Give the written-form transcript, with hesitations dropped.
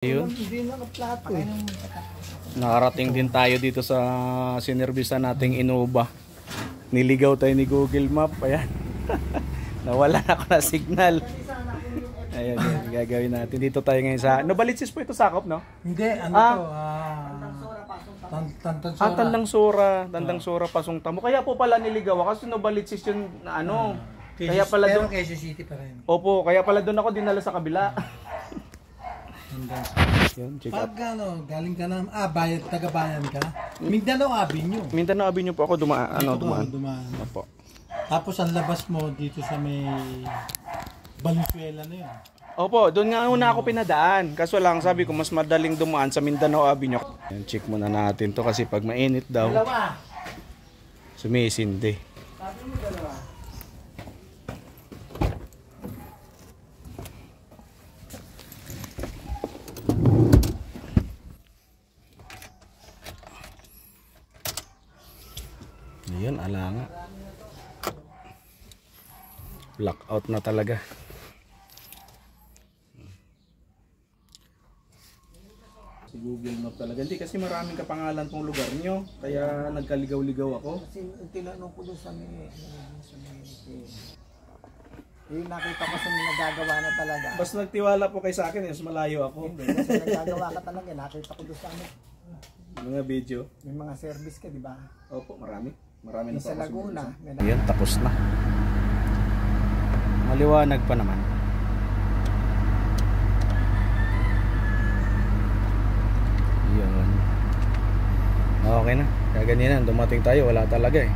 Yun. Hindi nakaplato eh. Nakarating din tayo dito sa sinervisa nating Innova. Niligaw tayo ni Google Map. Ayan. Nawala na ako na signal. Ayan, yan. Gagawin natin. Dito tayo ngayon sa... Novaliches po ito sakop, no? Hindi, ano to? Tandangsora. Tandang Sora, Pasong Tamo. Kaya po pala niligaw ako kasi Novaliches yun na ano. Kaya pala pero doon... Quezon City pa rin. Opo, kaya pala doon ako dinala sa kabila. Yun, check up. Pag ano, galing ka na, bayad, taga-bayan ka. Mindanao Avenue. Mindanao Avenue po ako dumaan. Dumaan. Opo. Tapos ang labas mo dito sa may Valenzuela na yun. Opo, doon nga una ako pinadaan. Kaso lang sabi ko mas madaling dumaan sa Mindanao Avenue. Yan, check muna natin to kasi pag mainit daw, sumisindi. Sabi mo dalawa. Ayun, alanga. Blackout na talaga. Si Google Map talaga. Hindi kasi maraming kapangalan tong lugar nyo. Kaya nagkaligaw-ligaw ako. Kasi tinanong ko doon sa may yung nakita ko sa may nagagawa na talaga. Basta nagtiwala po kay sa akin, mas malayo ako. Hindi, kasi nagagawa ka talaga. Nakita ko doon sa Mga video. may mga service ka, di ba? Opo, marami. Marami na Sa Laguna. Ayan, tapos na. Maliwanag pa naman. Yun. Okay na. Kaganyan, dumating tayo. Wala talaga eh.